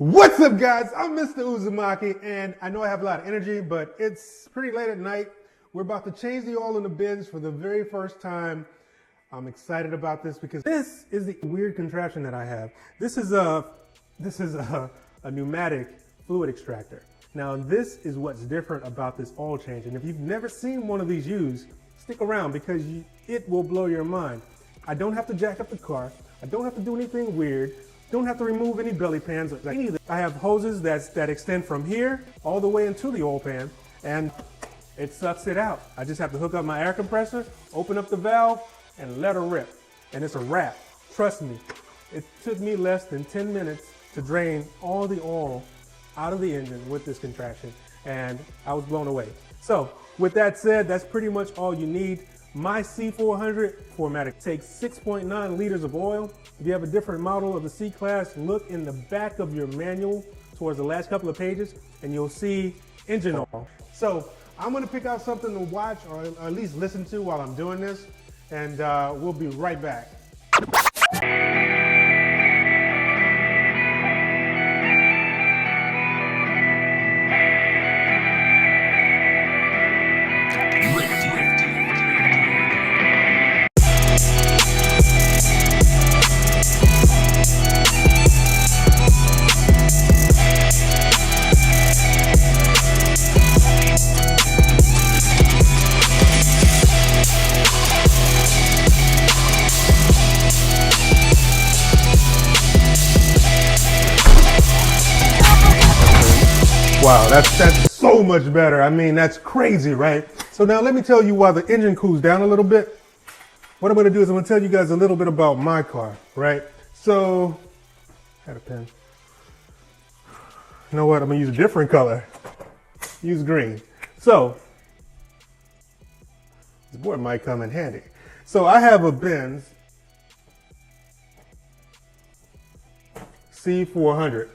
What's up, guys? I'm Mr. Uzumaki, and I know I have a lot of energy, but it's pretty late at night. We're about to change the oil in the bins for the very first time. I'm excited about this because this is the weird contraption that I have. This is a pneumatic fluid extractor. Now, this is what's different about this oil change, and if you've never seen one of these used, stick around because it will blow your mind. I don't have to jack up the car. I don't have to do anything weird. Don't have to remove any belly pans. I have hoses that extend from here all the way into the oil pan, and it sucks it out. I just have to hook up my air compressor, open up the valve, and let her rip. And it's a wrap. Trust me, it took me less than 10 minutes to drain all the oil out of the engine with this contraption, and I was blown away. So with that said, that's pretty much all you need. My C400 Pneumatic takes 6.9 liters of oil. If you have a different model of the C Class, look in the back of your manual towards the last couple of pages and you'll see engine oil. So I'm gonna pick out something to watch or at least listen to while I'm doing this, and we'll be right back. Wow, that's so much better. I mean, that's crazy, right? So now let me tell you why the engine cools down a little bit. What I'm gonna do is I'm gonna tell you guys a little bit about my car, right? So, I had a pen. You know what, I'm gonna use a different color. Use green. So, this board might come in handy. So I have a Benz C400.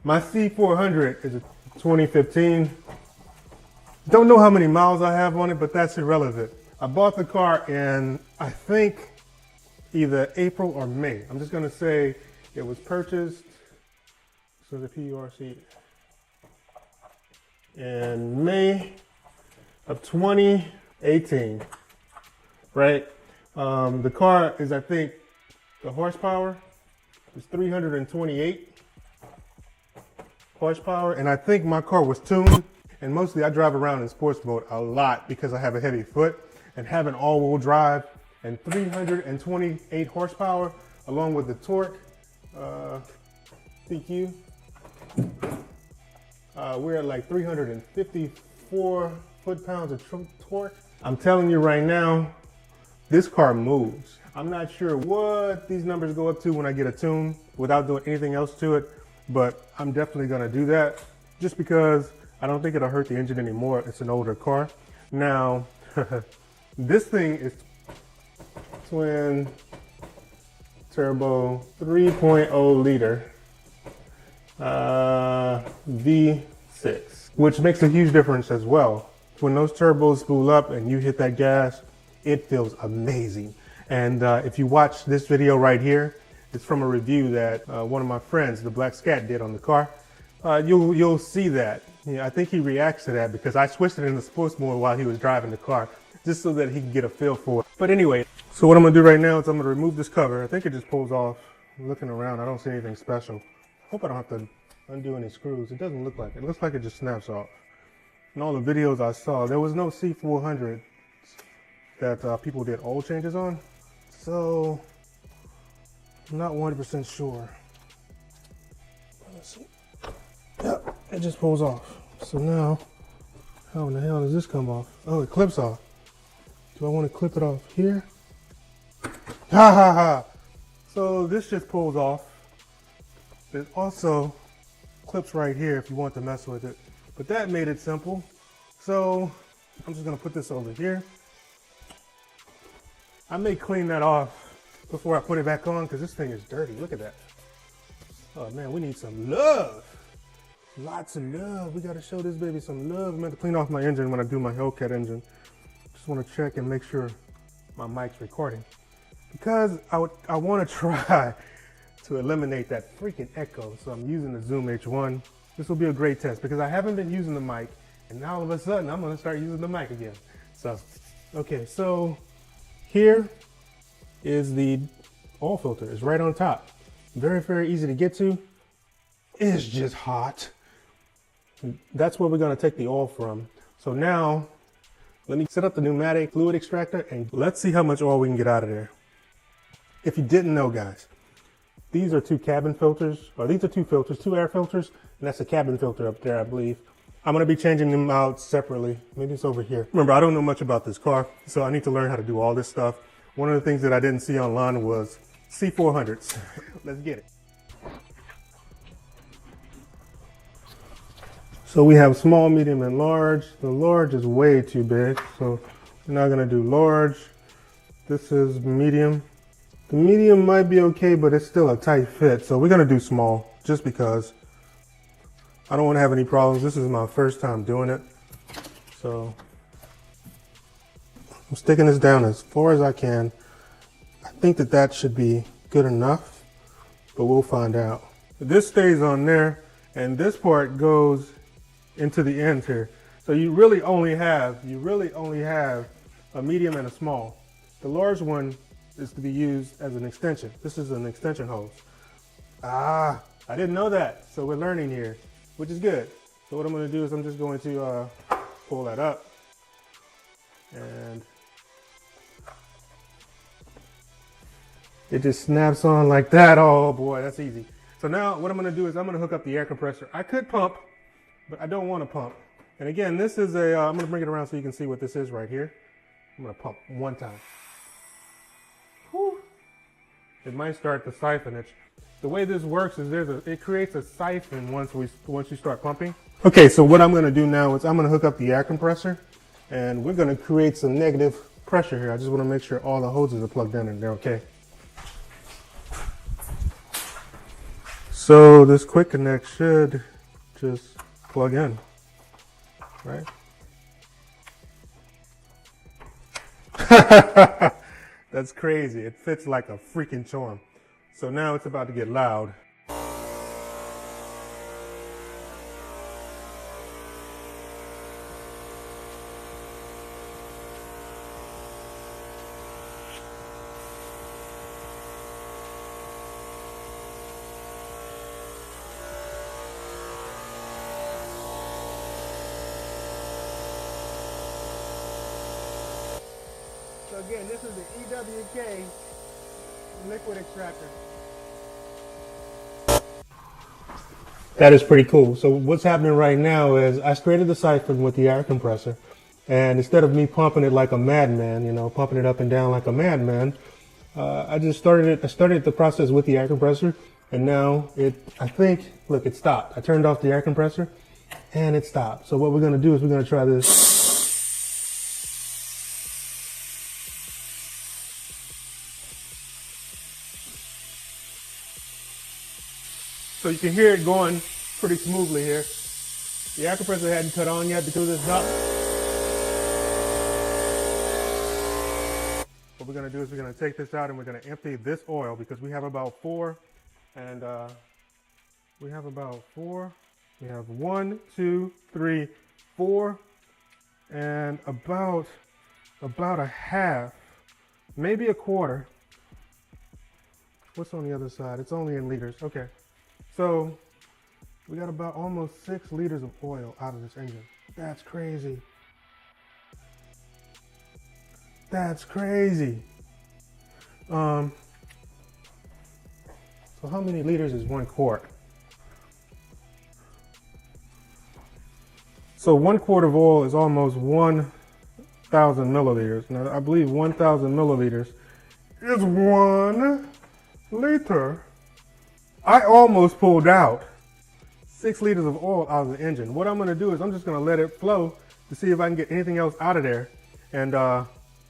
My C400 is a 2015. Don't know how many miles I have on it, but that's irrelevant. I bought the car in, I think, either April or May. I'm just gonna say it was purchased, so the PRC, in May of 2018, right? The car is, I think, the horsepower is 328. Horsepower, and I think my car was tuned, and mostly I drive around in sports mode a lot because I have a heavy foot, and having all-wheel drive and 328 horsepower along with the torque CQ, we're at like 354 foot-pounds of torque. I'm telling you right now, this car moves. I'm not sure what these numbers go up to when I get a tune without doing anything else to it, but I'm definitely gonna do that just because I don't think it'll hurt the engine anymore. It's an older car. Now, this thing is twin turbo 3.0 liter V6, which makes a huge difference as well. When those turbos spool up and you hit that gas, it feels amazing. And if you watch this video right here, it's from a review that one of my friends, the Black Scat, did on the car. You'll see that. Yeah, I think he reacts to that because I switched it into sports mode while he was driving the car, just so that he can get a feel for it. But anyway, so what I'm gonna do right now is I'm gonna remove this cover. I think it just pulls off. I'm looking around, I don't see anything special. Hope I don't have to undo any screws. It doesn't look like it. It looks like it just snaps off. In all the videos I saw, there was no C400 that people did oil changes on. So, I'm not 100% sure. Let's see. Yep, it just pulls off. So now, how in the hell does this come off? Oh, it clips off. Do I want to clip it off here? Ha ha ha! So this just pulls off. It also clips right here if you want to mess with it. But that made it simple. So I'm just gonna put this over here. I may clean that off before I put it back on because this thing is dirty. Look at that. Oh man, we need some love. Lots of love. We gotta show this baby some love. I'm going to clean off my engine when I do my Hellcat engine. Just want to check and make sure my mic's recording because I want to try to eliminate that freaking echo. So I'm using the Zoom H1. This will be a great test because I haven't been using the mic, and now all of a sudden I'm gonna start using the mic again. So, okay, so here is the oil filter. It's right on top. Very, very easy to get to. It's just hot. That's where we're gonna take the oil from. So now, let me set up the pneumatic fluid extractor and let's see how much oil we can get out of there. If you didn't know, guys, these are two cabin filters, or these are two filters, two air filters, and that's a cabin filter up there, I believe. I'm gonna be changing them out separately. Maybe it's over here. Remember, I don't know much about this car, so I need to learn how to do all this stuff. One of the things that I didn't see online was C400s. Let's get it. So we have small, medium, and large. The large is way too big, so we're not gonna do large. This is medium. The medium might be okay, but it's still a tight fit, so we're gonna do small, just because I don't wanna have any problems. This is my first time doing it. So I'm sticking this down as far as I can. I think that that should be good enough, but we'll find out. This stays on there, and this part goes into the ends here. So you really only have a medium and a small. The large one is to be used as an extension. This is an extension hose. I didn't know that. So we're learning here, which is good. So what I'm gonna do is I'm just going to pull that up, and it just snaps on like that. Oh boy, that's easy. So now what I'm gonna do is I'm gonna hook up the air compressor. I could pump, but I don't want to pump. And again, this is a, I'm gonna bring it around so you can see what this is right here. I'm gonna pump one time. Whew. It might start the siphonage. The way this works is it creates a siphon once you start pumping. Okay, so what I'm gonna do now is I'm gonna hook up the air compressor, and we're gonna create some negative pressure here. I just wanna make sure all the hoses are plugged in and they're okay. So this quick connect should just plug in, right? That's crazy. It fits like a freaking charm. So now it's about to get loud. So again, this is the EWK liquid extractor. That is pretty cool. So what's happening right now is I created the siphon with the air compressor, and instead of me pumping it like a madman, you know, pumping it up and down like a madman, I started the process with the air compressor, and now look, it stopped. I turned off the air compressor and it stopped. So what we're gonna do is we're gonna try this. So you can hear it going pretty smoothly here. The air compressor hadn't cut on yet because it's not. What we're gonna do is we're gonna take this out and we're gonna empty this oil because we have about four, and we have 1, 2, 3, 4, and about a half, maybe a quarter. What's on the other side? It's only in liters. Okay. So we got about almost 6 liters of oil out of this engine. That's crazy. That's crazy. So how many liters is 1 quart? So 1 quart of oil is almost 1,000 milliliters. Now I believe 1,000 milliliters is 1 liter. I almost pulled out 6 liters of oil out of the engine. What I'm gonna do is I'm just gonna let it flow to see if I can get anything else out of there. And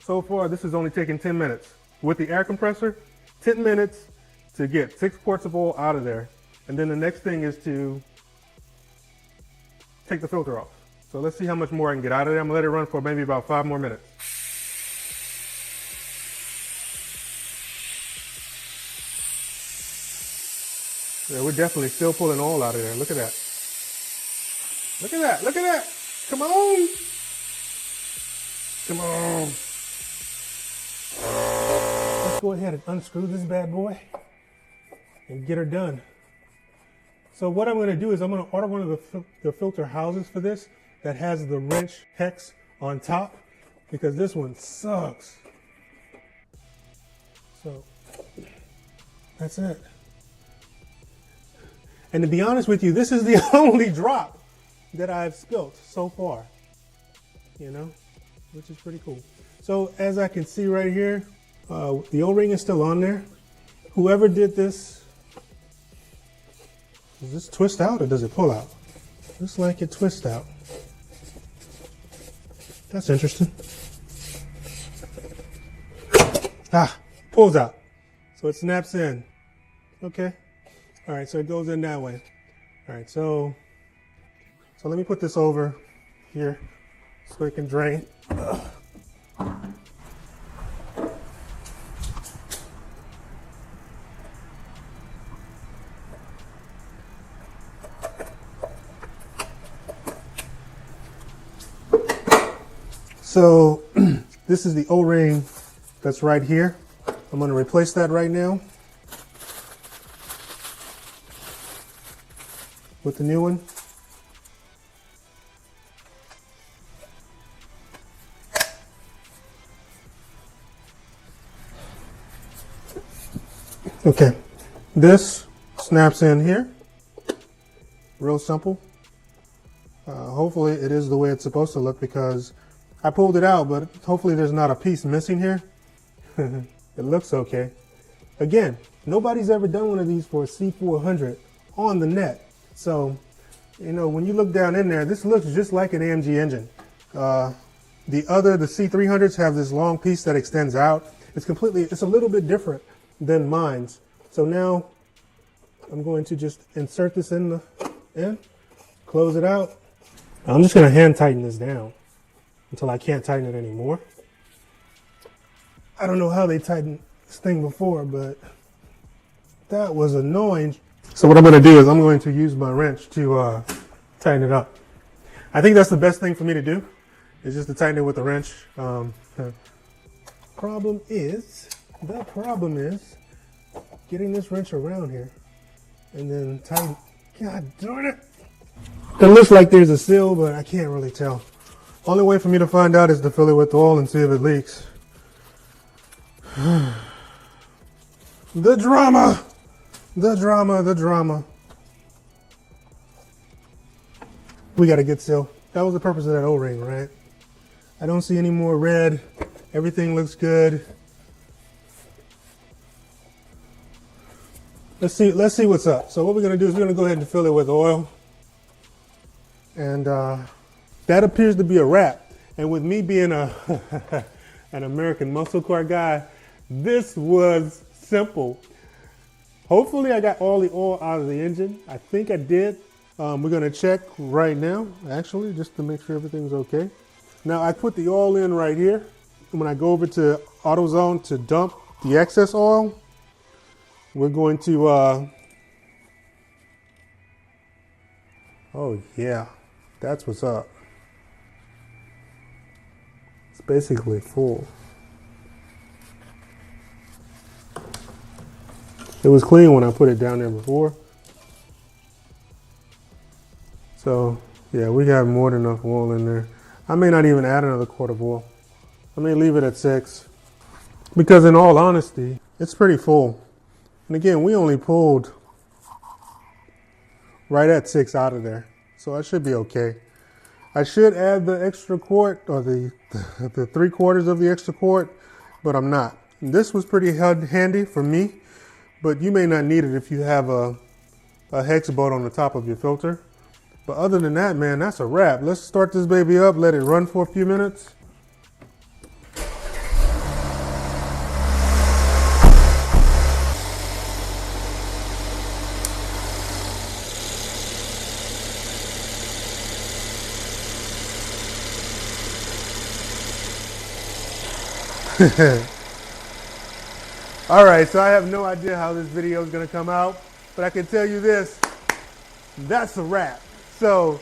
so far, this has only taken 10 minutes. With the air compressor, 10 minutes to get 6 quarts of oil out of there. And then the next thing is to take the filter off. So let's see how much more I can get out of there. I'm gonna let it run for maybe about 5 more minutes. Yeah, we're definitely still pulling oil out of there. Look at that. Look at that. Look at that. Come on. Come on. Let's go ahead and unscrew this bad boy and get her done. So what I'm going to do is I'm going to order one of the filter houses for this that has the wrench hex on top, because this one sucks. So that's it. And to be honest with you, this is the only drop that I've spilt so far, you know, which is pretty cool. So as I can see right here, the O-ring is still on there. Whoever did this, does this twist out or does it pull out? Looks like it twists out. That's interesting. Ah, pulls out. So it snaps in. Okay. All right, so it goes in that way. All right, so let me put this over here so it can drain. So this is the O-ring that's right here. I'm going to replace that right now with the new one. Okay, this snaps in here. Real simple. Hopefully it is the way it's supposed to look, because I pulled it out, but hopefully there's not a piece missing here. It looks okay. Again, nobody's ever done one of these for a C400 on the net. So, you know, when you look down in there, this looks just like an AMG engine. The C300s have this long piece that extends out. It's a little bit different than mine's. So now I'm going to just insert this in close it out. I'm just going to hand tighten this down until I can't tighten it anymore. I don't know how they tightened this thing before, but that was annoying. So what I'm going to do is I'm going to use my wrench to tighten it up. I think that's the best thing for me to do, is just to tighten it with the wrench. The problem is getting this wrench around here and then tighten. God darn it. It looks like there's a seal, but I can't really tell. Only way for me to find out is to fill it with oil and see if it leaks. The drama. The drama, the drama. We got a good seal. That was the purpose of that O-ring, right? I don't see any more red. Everything looks good. Let's see what's up. So what we're gonna do is we're gonna go ahead and fill it with oil. And that appears to be a wrap. And with me being an American muscle car guy, this was simple. Hopefully I got all the oil out of the engine. I think I did. We're gonna check right now, actually, just to make sure everything's okay. Now I put the oil in right here. And when I go over to AutoZone to dump the excess oil, we're going to, oh yeah, that's what's up. It's basically full. It was clean when I put it down there before. So yeah, we got more than enough oil in there. I may not even add another quart of oil. I may leave it at 6, because in all honesty, it's pretty full. And again, we only pulled right at 6 out of there. So I should be okay. I should add the extra quart, or the 3/4 of the extra quart, but I'm not. And this was pretty handy for me, but you may not need it if you have a hex bolt on the top of your filter. But other than that, man, that's a wrap. Let's start this baby up, let it run for a few minutes. All right, so I have no idea how this video is going to come out. but I can tell you this, that's a wrap. So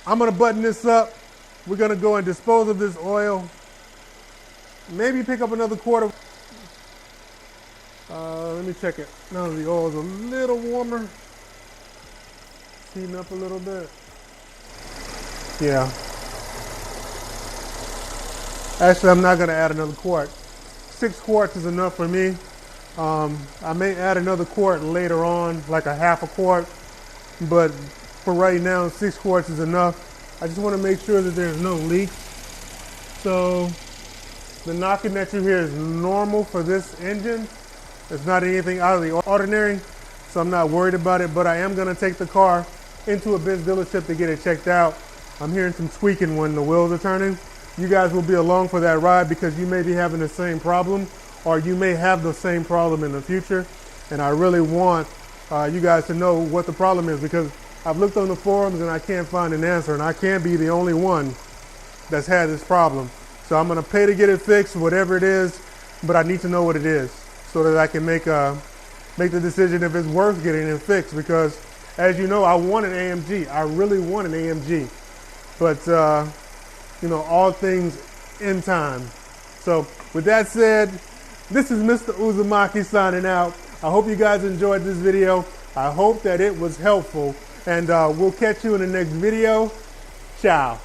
I'm gonna button this up. We're gonna go and dispose of this oil. Maybe pick up another quart of, let me check it. Now the oil is a little warmer. Heating up a little bit. Yeah. Actually, I'm not gonna add another quart. 6 quarts is enough for me. I may add another quart later on, like a half a quart, but for right now, 6 quarts is enough. I just want to make sure that there's no leaks. So the knocking that you hear is normal for this engine. It's not anything out of the ordinary, so I'm not worried about it, but I am going to take the car into a Benz dealership to get it checked out. I'm hearing some squeaking when the wheels are turning. You guys will be along for that ride because you may be having the same problem, or you may have the same problem in the future. And I really want you guys to know what the problem is, because I've looked on the forums and I can't find an answer, and I can't be the only one that's had this problem. So I'm gonna pay to get it fixed, whatever it is, but I need to know what it is so that I can make the decision if it's worth getting it fixed, because as you know, I want an AMG. I really want an AMG, but you know, all things in time. So with that said, this is Mr. Uzumaki signing out. I hope you guys enjoyed this video. I hope that it was helpful, and we'll catch you in the next video. Ciao.